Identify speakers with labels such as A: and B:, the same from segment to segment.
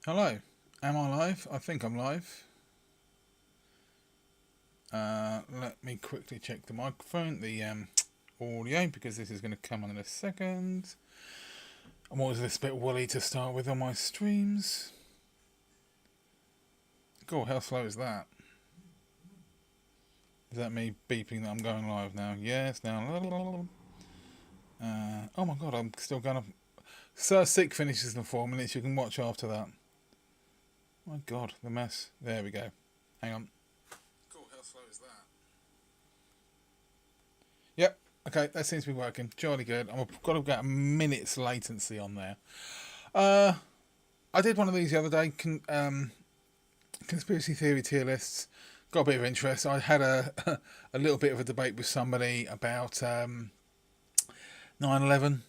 A: Hello, am I live? I think I'm live. Let me quickly check the microphone, the audio, because this is going to come on in a second. I'm always a bit woolly to start with on my streams. God, how slow is that? Is that me beeping that I'm going live now? Yes, now. Oh my god, I'm still going to. Sir Sick finishes in 4 minutes. You can watch after that. My god, the mess. There we go. Hang on. God, how slow is that? Yep. Okay, that seems to be working. Jolly good. I've got about a minute's latency on there. Uh, I did one of these the other day. Conspiracy theory tier lists. Got a bit of interest. I had a a little bit of a debate with somebody about 9/11.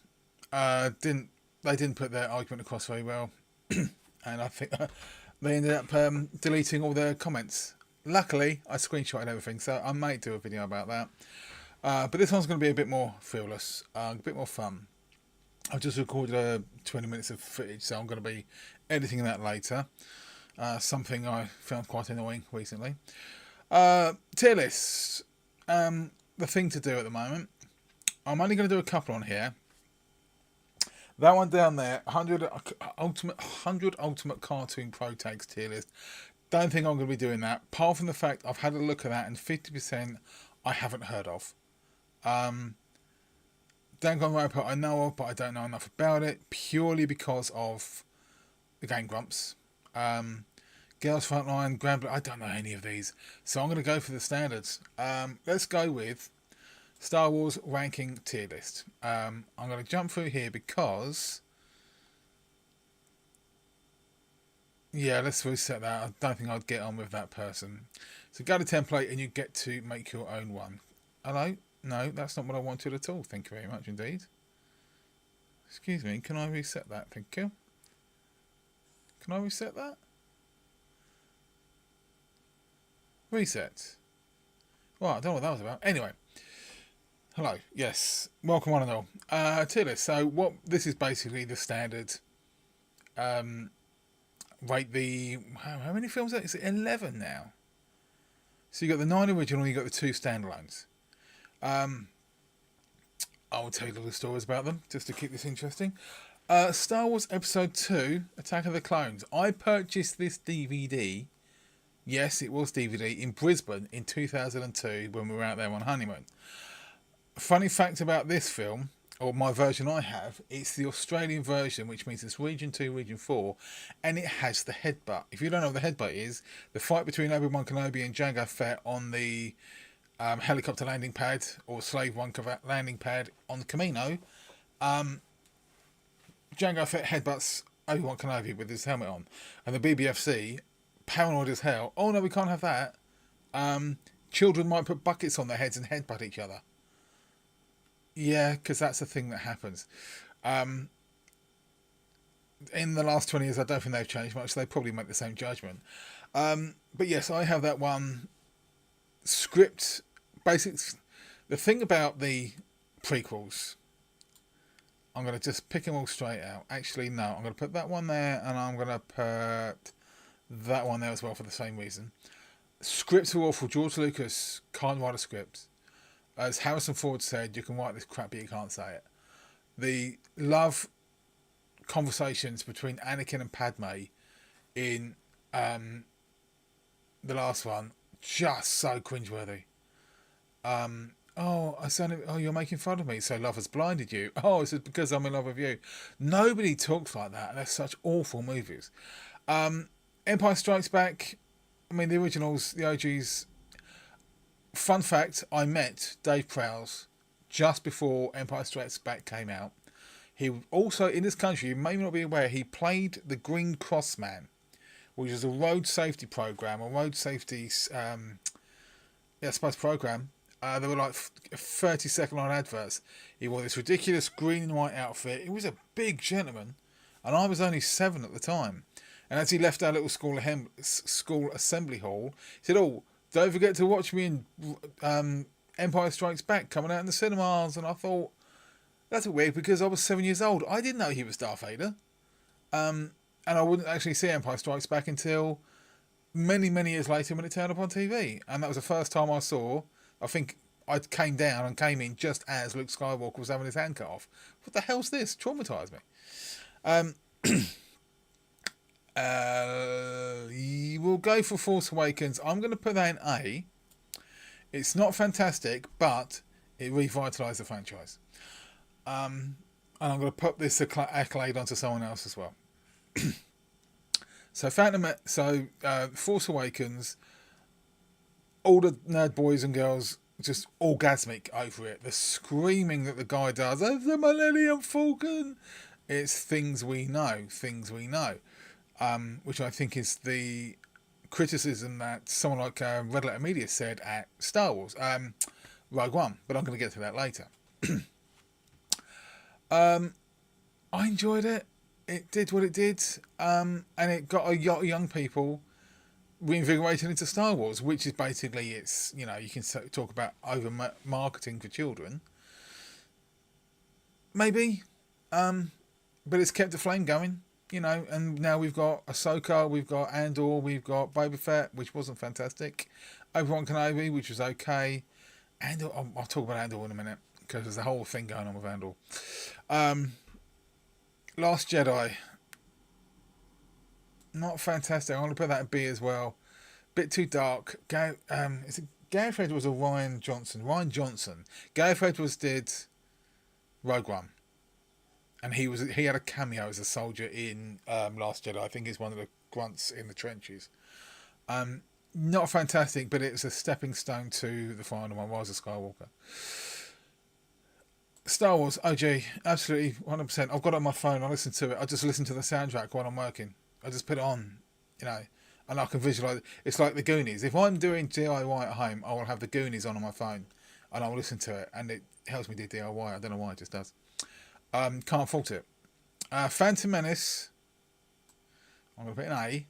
A: Didn't They didn't put their argument across very well, and I think they ended up deleting all their comments. Luckily, I screenshotted everything, so I might do a video about that. But this one's going to be a bit more fearless, a bit more fun. I've just recorded 20 minutes of footage, so I'm going to be editing that later. Something I found quite annoying recently. Tier lists. The thing to do at the moment. I'm only going to do a couple on here. That one down there, 100 Ultimate Cartoon Pro Tags tier list. Don't think I'm going to be doing that. Apart from the fact I've had a look at that and 50% I haven't heard of. Danganronpa I know of, but I don't know enough about it, purely because of the Game Grumps. Girls Frontline, Grand Blue, I don't know any of these. So I'm going to go for the standards. Let's go with Star Wars ranking tier list. I'm going to jump through here because... Yeah, let's reset that. I don't think I'd get on with that person. So go to template and you get to make your own one. Hello? No, that's not what I wanted at all. Thank you very much indeed. Excuse me, can I reset that? Thank you. Can I reset that? Reset. Well, I don't know what that was about. Anyway. Hello. Yes. Welcome one and all. Tier list. So what this is basically the standard rate the how many films are there? Is it 11 now? So you got the 9 original, you got the 2 standalones. I will tell you little stories about them just to keep this interesting. Star Wars Episode 2, Attack of the Clones. I purchased this DVD. Yes, it was DVD in Brisbane in 2002 when we were out there on honeymoon. Funny fact about this film, or my version I have, it's the Australian version, which means it's Region 2, Region 4, and it has the headbutt. If you don't know what the headbutt is, the fight between Obi-Wan Kenobi and Jango Fett on the helicopter landing pad, or Slave One landing pad on the Camino, Jango Fett headbutts Obi-Wan Kenobi with his helmet on, and the BBFC, paranoid as hell, oh no, we can't have that. Children might put buckets on their heads and headbutt each other. Yeah, because that's the thing that happens. In the last 20 years, I don't think they've changed much. They probably make the same judgment. But yes, I have that one script. Basics. The thing about the prequels, I'm going to just pick them all straight out. Actually, no, I'm going to put that one there, and I'm going to put that one there as well for the same reason. Scripts are awful. George Lucas can't write a script. As Harrison Ford said, you can write this crap, but you can't say it. The love conversations between Anakin and Padme in the last one, just so cringeworthy. Oh, you're making fun of me, so love has blinded you. Oh, it's because I'm in love with you. Nobody talks like that. They're such awful movies. Empire Strikes Back, I mean, the originals, the OGs. Fun fact, I met Dave Prowse just before Empire Strikes Back came out. He also, in this country, you may not be aware, he played the Green Cross Man, which is a road safety program, a road safety, program. There were like 30-second long adverts. He wore this ridiculous green and white outfit. He was a big gentleman, and I was only 7 at the time. And as he left our little school assembly hall, he said, "Oh, don't forget to watch me in Empire Strikes Back coming out in the cinemas." And I thought, that's weird because I was 7 years old. I didn't know he was Darth Vader. and I wouldn't actually see Empire Strikes Back until many, many years later when it turned up on TV. And that was the first time I saw, I think I came down and came in just as Luke Skywalker was having his hand cut off. What the hell's this? Traumatised me. Um, you will go for Force Awakens. I'm going to put that in A. It's not fantastic, but it revitalised the franchise. And I'm going to put this accolade onto someone else as well. So Force Awakens, all the nerd boys and girls just orgasmic over it. The screaming that the guy does, "It's the Millennium Falcon!" It's things we know, which I think is the criticism that someone like Red Letter Media said at Star Wars, Rogue One, but I'm going to get to that later. I enjoyed it. It did what it did, and it got a lot of young people reinvigorated into Star Wars, which is basically, it's, you can talk about over marketing for children, maybe, but it's kept the flame going, and now we've got Ahsoka, we've got Andor, we've got Boba Fett, which wasn't fantastic, Obi-Wan Kenobi, which was okay, Andor, I'll talk about Andor in a minute, because there's a whole thing going on with Andor. Last Jedi, not fantastic. I'm going to put that in B as well. Bit too dark. Is it Gareth Edwards or Ryan Johnson? Ryan Johnson. Gareth Edwards did Rogue One, and he had a cameo as a soldier in Last Jedi. I think he's one of the grunts in the trenches. Not fantastic, but it's a stepping stone to the final one, Rise of Skywalker. Star Wars OG, absolutely 100%. I've got it on my phone. I listen to it. I just listen to the soundtrack while I'm working. I just put it on, and I can visualise it. It's like the Goonies. If I'm doing DIY at home, I will have the Goonies on my phone, and I'll listen to it, and it helps me do DIY. I don't know why, it just does. Can't fault it. Phantom Menace, I'm going to put in A,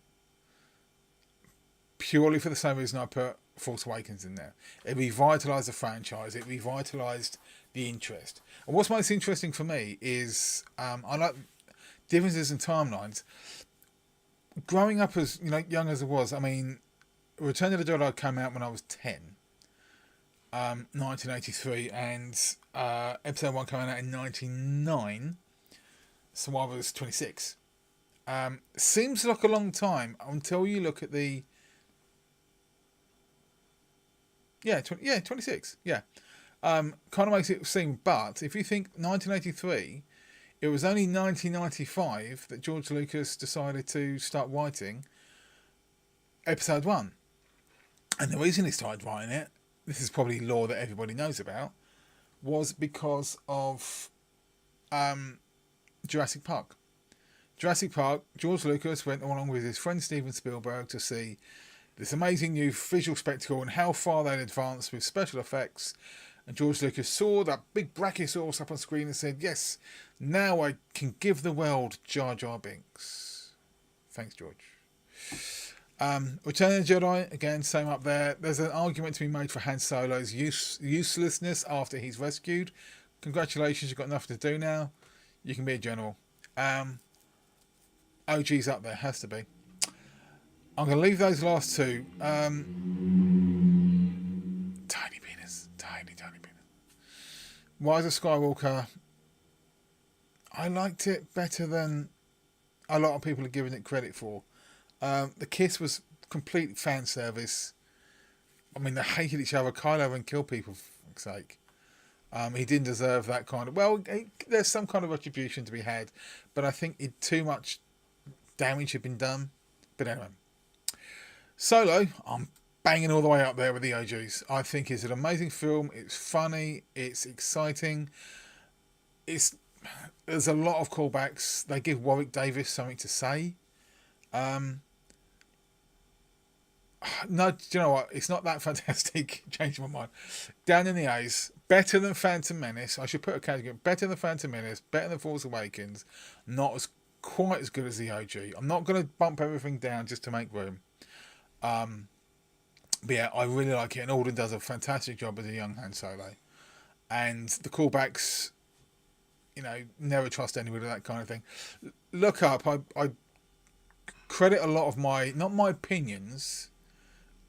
A: purely for the same reason I put Force Awakens in there. It revitalised the franchise. It revitalised the interest. And what's most interesting for me is I like differences in timelines. Growing up as young as I was, I mean, Return of the Jedi came out when I was 10, 1983, and Episode 1 came out in 99, so I was 26. Seems like a long time until you look at the 26, kind of makes it seem, but if you think 1983, it was only 1995 that George Lucas decided to start writing Episode 1. And the reason he started writing it, this is probably lore that everybody knows about, was because of Jurassic Park. Jurassic Park, George Lucas went along with his friend Steven Spielberg to see this amazing new visual spectacle and how far they'd advanced with special effects. And George Lucas saw that big Brachiosaurus up on screen and said, "Yes, now I can give the world Jar Jar Binks." Thanks, George. Return of the Jedi, again, same up there. There's an argument to be made for Han Solo's uselessness after he's rescued. Congratulations, you've got nothing to do now. You can be a general. OG's up there, has to be. I'm going to leave those last two. Tiny penis. Tiny penis. Rise of Skywalker. I liked it better than a lot of people are giving it credit for. The kiss was complete fan service. I mean, they hated each other. Kylo Ren killed people, for fuck's sake. He didn't deserve that kind of... Well, there's some kind of retribution to be had, but I think too much damage had been done. But anyway. Solo, I'm banging all the way up there with the OGs. I think it's an amazing film. It's funny. It's exciting. There's a lot of callbacks. They give Warwick Davis something to say. No, do you know what? It's not that fantastic. Changed my mind. Down in the A's. Better than Phantom Menace. I should put a category. Better than Phantom Menace. Better than Force Awakens. Not quite as good as the OG. I'm not going to bump everything down just to make room. But yeah, I really like it. And Alden does a fantastic job as a young Han Solo. And the callbacks, never trust anybody, that kind of thing. Look up. I credit a lot of my, not my opinions,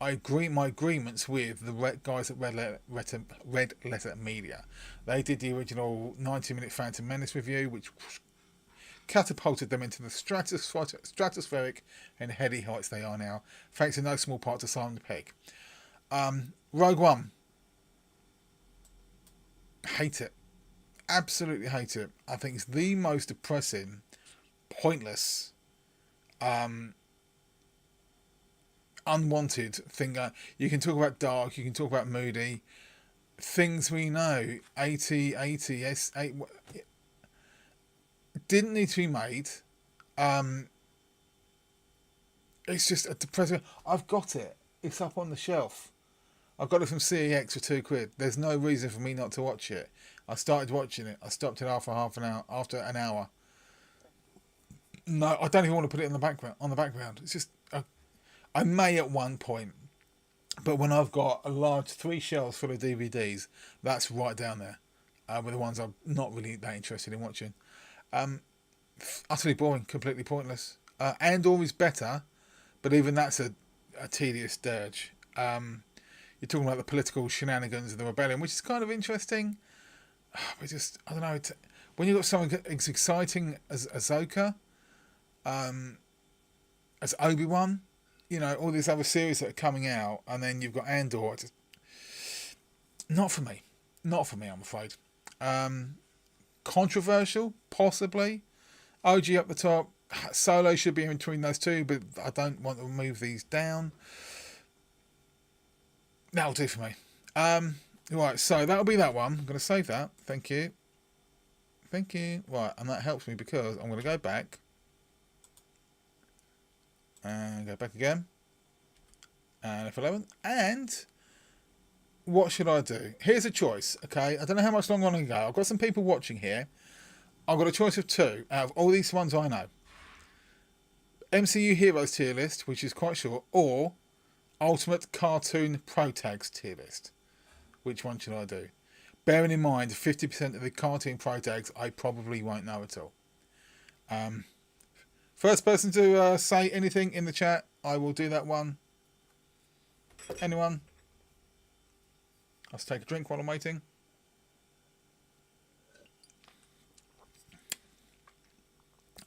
A: my agreements with the guys at Red Letter Media. They did the original 90-minute Phantom Menace review, which catapulted them into the stratospheric and heady heights they are now, thanks in no small part to Simon Pegg. Rogue One. Hate it. Absolutely hate it. I think it's the most depressing, pointless, unwanted thing. You can talk about dark, you can talk about moody. Things we know, 80, S8, didn't need to be made. It's just a depressing. I've got it. It's up on the shelf. I got it from CEX for £2. There's no reason for me not to watch it. I started watching it. I stopped it after After an hour. No, I don't even want to put it in the background. On the background, it's just. I may at one point, but when I've got a large 3 shelves full of DVDs, that's right down there with the ones I'm not really that interested in watching. Utterly boring, completely pointless. Andor is better, but even that's a tedious dirge. You're talking about the political shenanigans of the rebellion, which is kind of interesting. But just, I don't know. When you've got something as exciting as Ahsoka, as Obi-Wan, you know, all these other series that are coming out, and then you've got Andor. Just, not for me. Not for me, I'm afraid. Controversial, possibly. OG up the top. Solo should be in between those two, but I don't want to move these down. That'll do for me. Right, so that'll be that one. I'm going to save that. Thank you. Thank you. Right, and that helps me because I'm going to go back. And go back again. And F11. And what should I do? Here's a choice, okay? I don't know how much longer I'm going to go. I've got some people watching here. I've got a choice of 2 out of all these ones I know. MCU Heroes tier list, which is quite short, or Ultimate Cartoon Pro Tags tier list. Which one should I do? Bearing in mind, 50% of the cartoon Pro Tags I probably won't know at all. First person to say anything in the chat, I will do that one. Anyone? I'll just take a drink while I'm waiting.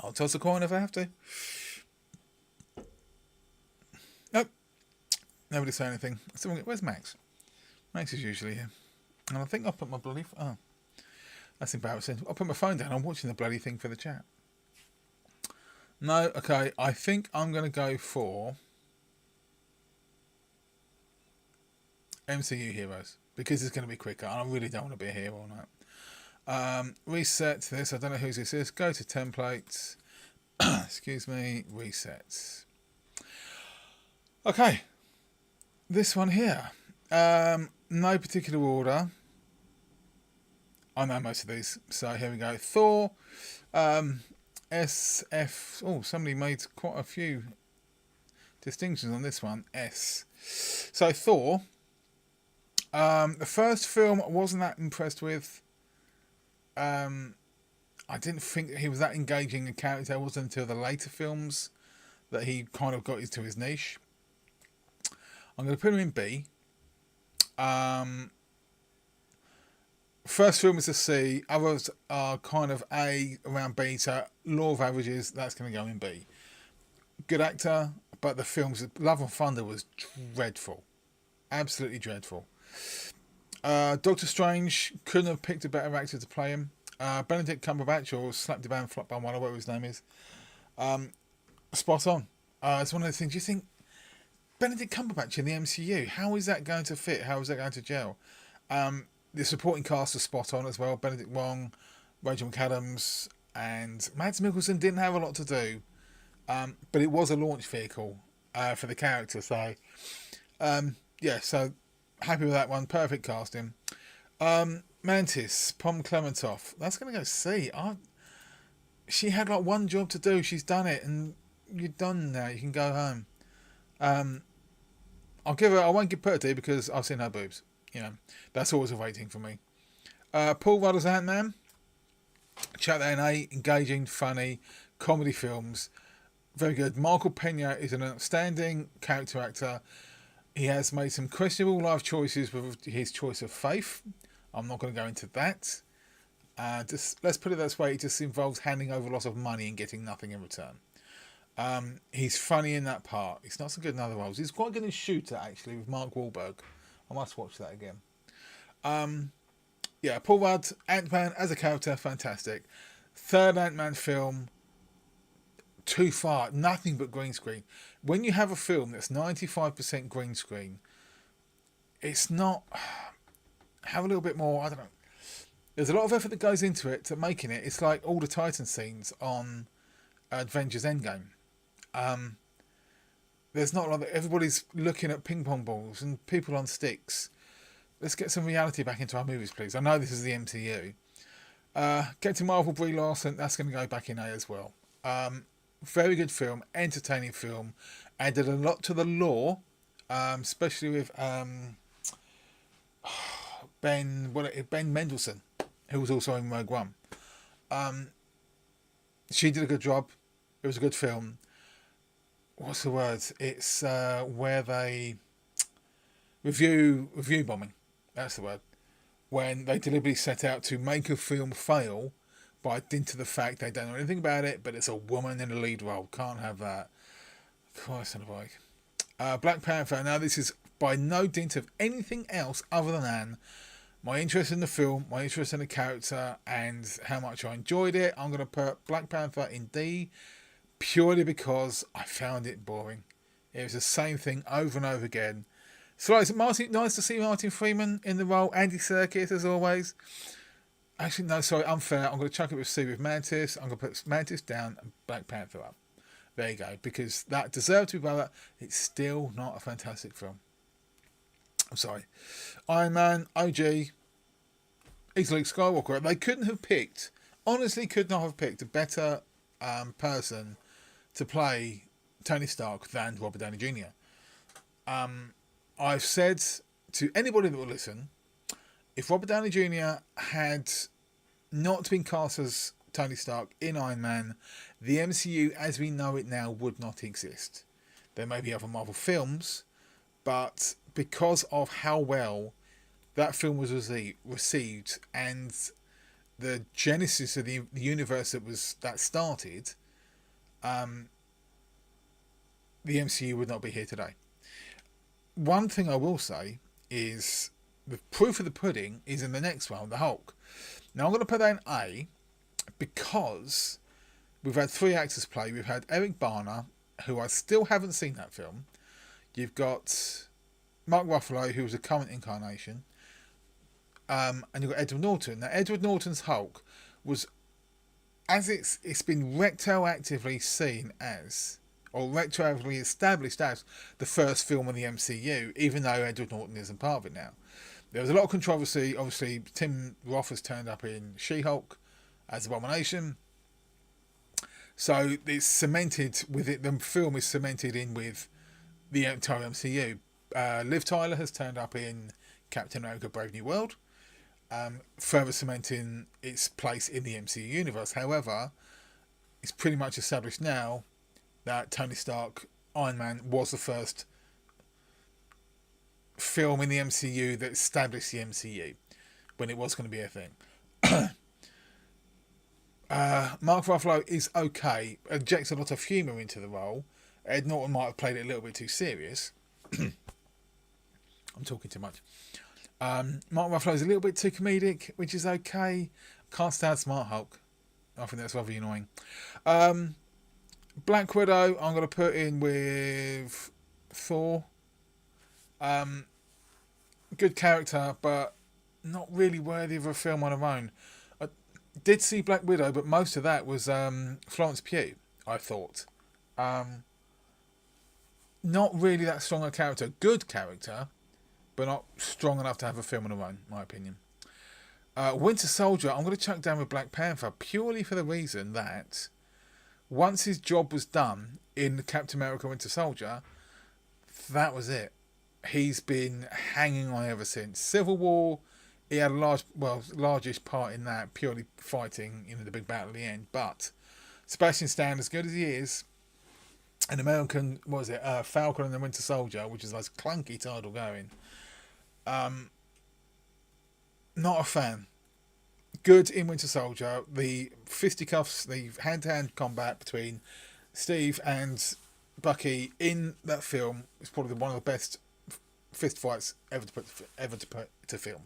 A: I'll toss a coin if I have to. Nope. Nobody say anything. Where's Max? Max is usually here. And I think I'll put my bloody... Oh. That's embarrassing. I'll put my phone down. I'm watching the bloody thing for the chat. No, okay. I think I'm going to go for MCU Heroes. Because it's going to be quicker. And I really don't want to be a hero on that. Reset this. I don't know whose this is. Go to templates. Excuse me. Reset. Okay. This one here. No particular order. I know most of these. So here we go. Thor. SF. Oh, somebody made quite a few distinctions on this one. S. So Thor. The first film I wasn't that impressed with. I didn't think that he was that engaging a character. It wasn't until the later films that he kind of got into his niche. I'm going to put him in B. First film is a C. Others are kind of A, around B. So law of averages, that's going to go in B. Good actor, but the films, Love and Thunder was dreadful. Absolutely dreadful. Doctor Strange couldn't have picked a better actor to play him. Benedict Cumberbatch, or Slapdivan Flopbun, whatever his name is. Spot on. It's one of the things you think, Benedict Cumberbatch in the MCU, how is that going to fit? How is that going to gel? The supporting cast was spot on as well. Benedict Wong, Rachel McAdams, and Mads Mikkelsen didn't have a lot to do. But it was a launch vehicle for the character. So, yeah, so happy with that one. Perfect casting. Mantis, Pom Klementov. That's going to go C. She had like one job to do. She's done it. And you're done now. You can go home. I'll give her. I won't put her D because I've seen her boobs. You know, that's always a rating for me. Paul Rudd's Ant-Man. Check that in A. Engaging, funny, comedy films. Very good. Michael Pena is an outstanding character actor. He has made some questionable life choices with his choice of faith. I'm not going to go into that. Just let's put it this way: it just involves handing over lots of money and getting nothing in return. He's funny in that part. He's not so good in other roles. He's quite good in Shooter, actually, with Mark Wahlberg. I must watch that again. Yeah, Paul Rudd, Ant-Man as a character, fantastic. Third Ant-Man film, too far. Nothing but green screen. When you have a film that's 95% green screen, it's not... Have a little bit more, I don't know. There's a lot of effort that goes into it to making it. It's like all the Titan scenes on Avengers Endgame. There's not a lot of, everybody's looking at ping pong balls and people on sticks. Let's get some reality back into our movies, please. I know this is the MCU. Captain Marvel, Brie Larson, that's going to go back in A as well. Very good film, entertaining film. Added a lot to the lore, especially with Ben Mendelsohn, who was also in Rogue One. She did a good job. It was a good film. What's the word? It's where they review bombing. That's the word. When they deliberately set out to make a film fail by dint of the fact they don't know anything about it, but it's a woman in a lead role. Can't have that. Christ on a bike. Black Panther. Now this is by no dint of anything else other than my interest in the film, my interest in the character, and how much I enjoyed it. I'm going to put Black Panther in D, purely because I found it boring. It was the same thing over and over again. So it's nice to see Martin Freeman in the role. Andy Serkis, as always. Actually, no, sorry, unfair. I'm going to chuck it with C with Mantis. I'm going to put Mantis down and Black Panther up. There you go. Because that deserved to be better. It's still not a fantastic film. I'm sorry. Iron Man, OG, is Luke Skywalker. They couldn't have picked, honestly could not have picked a better person to play Tony Stark than Robert Downey Jr. I've said to anybody that will listen, if Robert Downey Jr. had not been cast as Tony Stark in Iron Man, the MCU as we know it now would not exist. There may be other Marvel films, but because of how well that film was received and the genesis of the universe that started, the MCU would not be here today. One thing I will say is the proof of the pudding is in the next one, the Hulk. Now I'm going to put that in A because we've had 3 actors play. We've had Eric Bana, who I still haven't seen that film. You've got Mark Ruffalo, who was a current incarnation. And you've got Edward Norton. Now Edward Norton's Hulk was, as it's been retroactively seen as, or retroactively established as, the first film in the MCU, even though Edward Norton isn't part of it now. There was a lot of controversy. Obviously, Tim Roth has turned up in She-Hulk as Abomination. So it's cemented with it. The film is cemented in with the entire MCU. Liv Tyler has turned up in Captain America Brave New World, further cementing its place in the MCU universe. However, it's pretty much established now that Tony Stark, Iron Man, was the first film in the MCU that established the MCU when it was going to be a thing. Mark Ruffalo is okay, injects a lot of humour into the role. Ed Norton might have played it a little bit too serious. I'm talking too much. Mark Ruffalo is a little bit too comedic, which is okay. Can't stand Smart Hulk. I think that's rather annoying. Black Widow, I'm going to put in with Thor. Good character, but not really worthy of a film on her own. I did see Black Widow, but most of that was Florence Pugh, I thought. Not really that strong a character. Good character, but not strong enough to have a film on her own, in my opinion. Winter Soldier, I'm going to chuck down with Black Panther, purely for the reason that once his job was done in Captain America Winter Soldier, that was it. He's been hanging on ever since. Civil War, he had a largest part in that, purely fighting, the big battle at the end. But Sebastian Stan, as good as he is, an American, what was it, Falcon and the Winter Soldier, which is like a clunky title going. Not a fan. Good in Winter Soldier. The fisticuffs, the hand-to-hand combat between Steve and Bucky in that film is probably one of the best fist fights ever to put to film.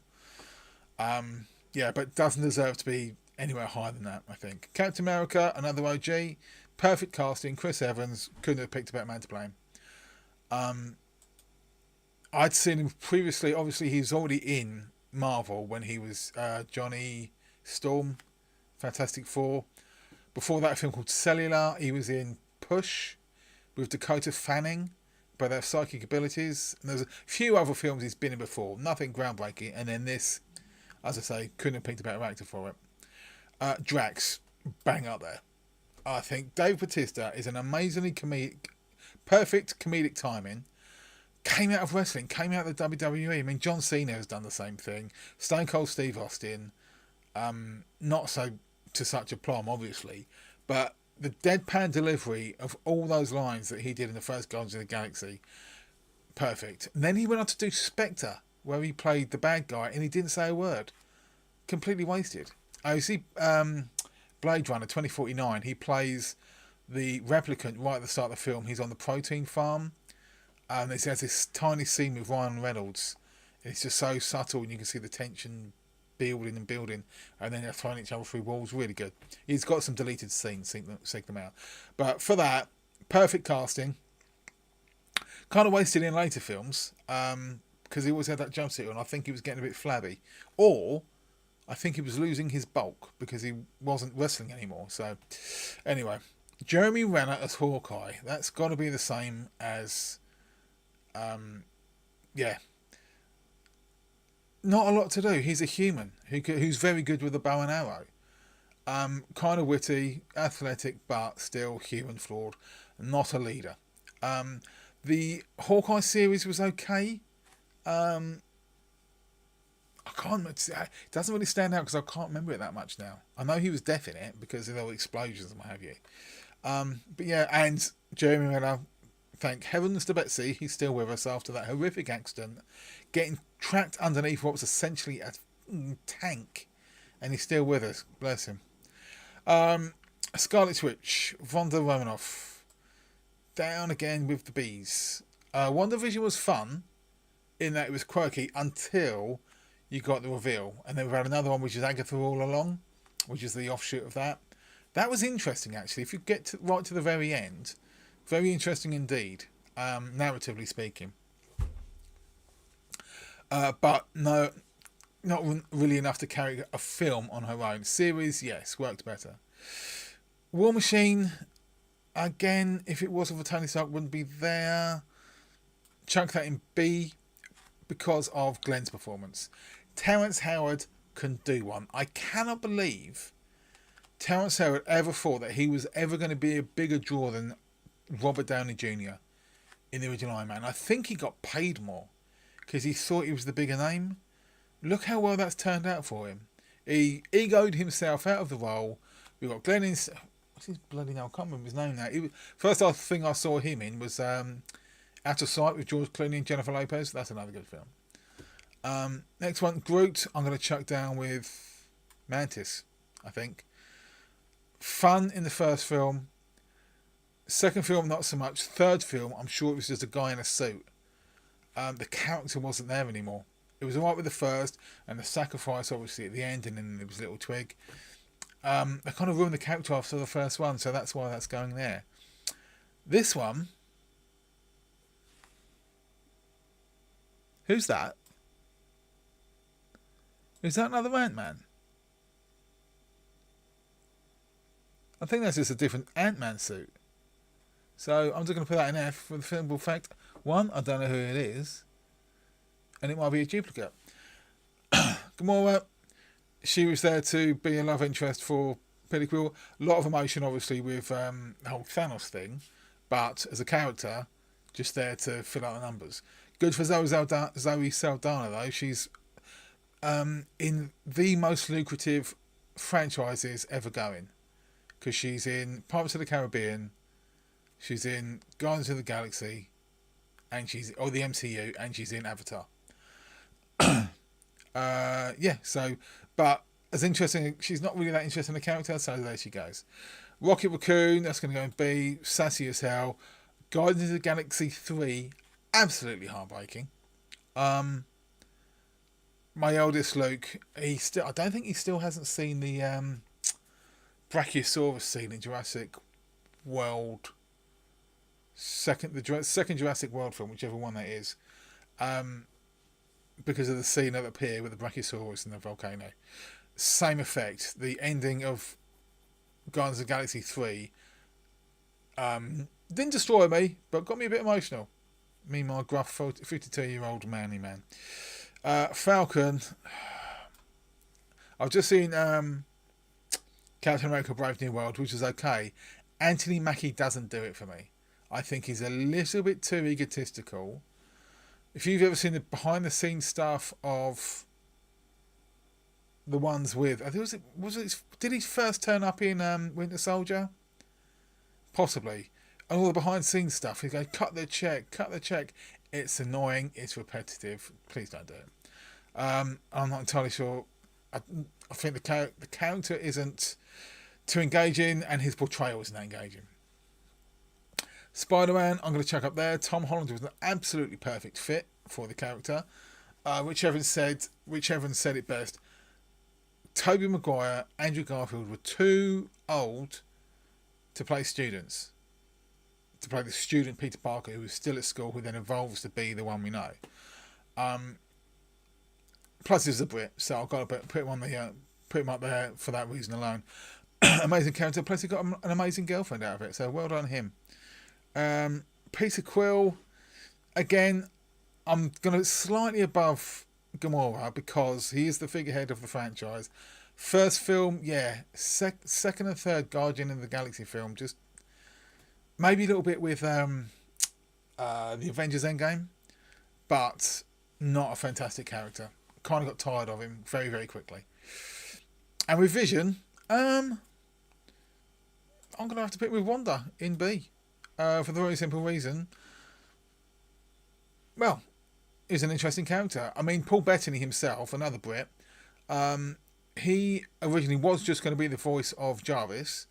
A: Yeah, but doesn't deserve to be anywhere higher than that, I think. Captain America, another OG, perfect casting. Chris Evans couldn't have picked a better man to play him. I'd seen him previously. Obviously, he was already in Marvel when he was Johnny Storm, Fantastic Four. Before that, a film called Cellular. He was in Push with Dakota Fanning, by their psychic abilities. And there's a few other films he's been in before. Nothing groundbreaking. And then this, as I say, couldn't have picked a better actor for it. Drax, bang up there. I think Dave Bautista is an amazingly perfect comedic timing. Came out of wrestling, came out of the WWE. I mean, John Cena has done the same thing. Stone Cold Steve Austin, not so to such a plum, obviously, but the deadpan delivery of all those lines that he did in the first Guardians of the Galaxy, perfect. And then he went on to do Spectre, where he played the bad guy, and he didn't say a word. Completely wasted. Oh, you see, Blade Runner 2049, he plays the replicant right at the start of the film. He's on the protein farm. And it has this tiny scene with Ryan Reynolds. It's just so subtle, and you can see the tension building and building, and then they're throwing each other through walls. Really good. He's got some deleted scenes, seek them out. But for that, perfect casting. Kind of wasted in later films, because he always had that jumpsuit on. I think he was getting a bit flabby, or I think he was losing his bulk because he wasn't wrestling anymore. So, anyway, Jeremy Renner as Hawkeye. That's got to be the same as. Yeah, not a lot to do. He's a human who's very good with a bow and arrow. Kind of witty, athletic, but still human, flawed. Not a leader. The Hawkeye series was okay. I can't. It doesn't really stand out because I can't remember it that much now. I know he was deaf in it because of all explosions and what have you. But yeah, and Jeremy Renner. Thank heavens to Betsy, he's still with us after that horrific accident, getting trapped underneath what was essentially a tank, and he's still with us. Bless him. Scarlet Witch, Wanda Romanoff, down again with the bees. WandaVision was fun in that it was quirky until you got the reveal, and then we had another one which is Agatha All Along, which is the offshoot of that. That was interesting actually. If you get right to the very end. Very interesting indeed, narratively speaking. But no, not really enough to carry a film on her own. Series, yes, worked better. War Machine, again, if it wasn't for Tony Stark, wouldn't be there. Chuck that in B because of Glenn's performance. Terrence Howard can do one. I cannot believe Terrence Howard ever thought that he was ever going to be a bigger draw than Robert Downey Jr. in the original Iron Man. I think he got paid more because he thought he was the bigger name. Look how well that's turned out for him. He egoed himself out of the role. We got Glenn in. What's his bloody name? I can't remember his name now. First thing I saw him in was Out of Sight with George Clooney and Jennifer Lopez. That's another good film. Next one, Groot. I'm going to chuck down with Mantis, I think. Fun in the first film. Second film, not so much. Third film, I'm sure it was just a guy in a suit. The character wasn't there anymore. It was alright with the first, and the sacrifice obviously at the end, and then there was a little twig. They kind of ruined the character after the first one, so that's why that's going there. This one, who's that? Is that another Ant-Man? I think that's just a different Ant-Man suit. So I'm just going to put that in F for the simple fact. One, I don't know who it is. And it might be a duplicate. Gamora, she was there to be a love interest for Peter Quill. A lot of emotion, obviously, with the whole Thanos thing. But as a character, just there to fill out the numbers. Good for Zoe Saldana, though. She's in the most lucrative franchises ever going. Because she's in Pirates of the Caribbean. She's in Guardians of the Galaxy, and or the MCU, and she's in Avatar. Yeah. So, but as interesting, she's not really that interesting a character. So there she goes. Rocket Raccoon, that's going to go in B. Sassy as hell. Guardians of the Galaxy 3, absolutely heartbreaking. My eldest Luke, I don't think he still hasn't seen the Brachiosaurus scene in Jurassic World, the second Jurassic World film, whichever one that is, because of the scene up here with the Brachiosaurus and the volcano. Same effect. The ending of Guardians of the Galaxy 3 didn't destroy me, but got me a bit emotional. Me, my gruff 52-year-old manly man. Falcon. I've just seen Captain America: Brave New World, which was okay. Anthony Mackie doesn't do it for me. I think he's a little bit too egotistical. If you've ever seen the behind-the-scenes stuff of the ones with, I think did he first turn up in Winter Soldier? Possibly. And all the behind-the-scenes stuff, he's going, cut the check. It's annoying. It's repetitive. Please don't do it. I'm not entirely sure. I think the character isn't too engaging, and his portrayal isn't that engaging. Spider-Man, I'm going to chuck up there. Tom Holland was an absolutely perfect fit for the character. Rich Evans said it best. Tobey Maguire, Andrew Garfield were too old to play students. To play the student Peter Parker, who was still at school, who then evolves to be the one we know. Plus, he's a Brit, so I've got to put him up there for that reason alone. Amazing character. Plus, he got an amazing girlfriend out of it, so well done him. Peter Quill, again, I'm going to slightly above Gamora because he is the figurehead of the franchise. First film, yeah. Second and third Guardian of the Galaxy film, just maybe a little bit with the Avengers Endgame, but not a fantastic character. Kind of got tired of him very, very quickly. And with Vision, I'm going to have to pick with Wanda in B. For the very simple reason, well, he's an interesting character. I mean, Paul Bettany himself, another Brit, he originally was just going to be the voice of Jarvis,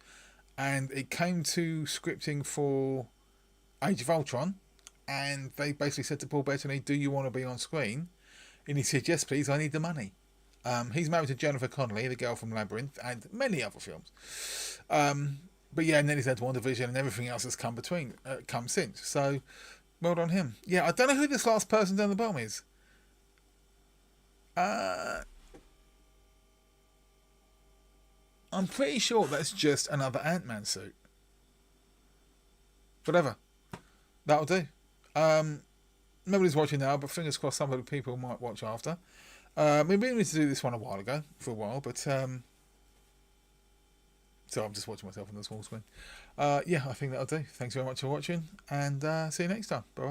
A: and it came to scripting for Age of Ultron, and they basically said to Paul Bettany, do you want to be on screen? And he said, yes, please, I need the money. He's married to Jennifer Connelly, the girl from Labyrinth, and many other films. But yeah, and then he's had WandaVision and everything else has come since. So, well done him. Yeah, I don't know who this last person down the bottom is. I'm pretty sure that's just another Ant-Man suit. Whatever. That'll do. Nobody's watching now, but fingers crossed some of the people might watch after. Maybe we needed to do this one for a while, but so I'm just watching myself on the small screen. Yeah, I think that'll do. Thanks very much for watching, and see you next time. Bye-bye.